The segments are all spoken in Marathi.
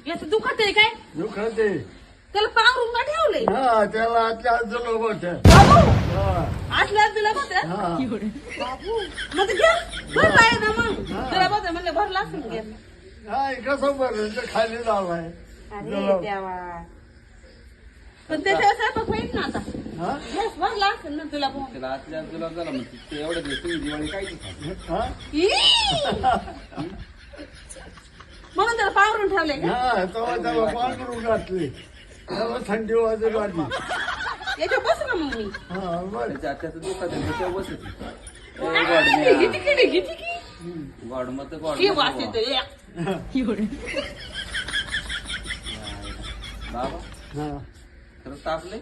याचं दुखत आहे काय? दुखत आहे. त्याला पांघरून का ठेवलंय? हा त्याला आतल्या आजूला होत. आठव्यात दिला होत्या बाबू. मग घ्या भरला आहे ना मग तुला बघ म्हणलं भरला असेल घ्या. हा कसं बरं खाली लावाय. अरे देवा. पण त्याच्या स्वयंपाक होईल ना आता. हा गॅस भरला असेल ना तुला पण. त्याला आतल्या तुला झाला मग एवढं दिवस तुम्ही दिवाळी काय हा ई! म्हणून त्याला पांघरून ठेवले का? हा तेव्हा त्याला पांघरून घातली. त्याला थंडी वाजत आली. याच्या बस ना मग मी. हा बरं. त्याचं दुखत आहे त्याच्या बसत किती किती किती गॉड मत गॉड की वास येतोय. बाबा हा खरंच तापले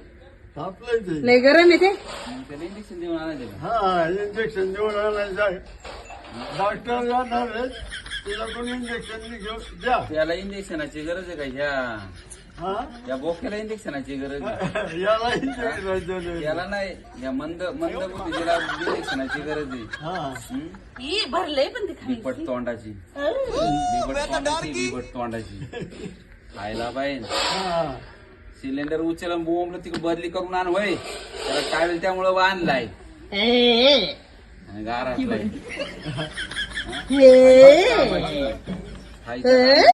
तापलंय ते. लय गरम आहे ते. मग त्याला इंजेक्शन देऊन आणायचं का हा इंजेक्शन देऊन आणायचं. डॉक्टर जाणार आहेत. तिला कोण इंजेक्शन घेऊ द्या. त्याला इंजेक्शनाची गरज आहे का ह्या हा या बोक्याला इंजेक्शनाची गरज आहे याला इंजेक्शन दिलं. त्याला नाही या मंद बुद्धीला इंजेक्शनाची गरज आहे हा हं? ई भरलंय पण ते खाली. बिबट तोंडाची बिबट तोंडाची खायला पाहिजे हा सिलेंडर उचलून बोंबलं तिकडे बदली करून आण होय त्याला काय होईल त्यामुळं बांधलाय आणि गारातलाय हे खायचं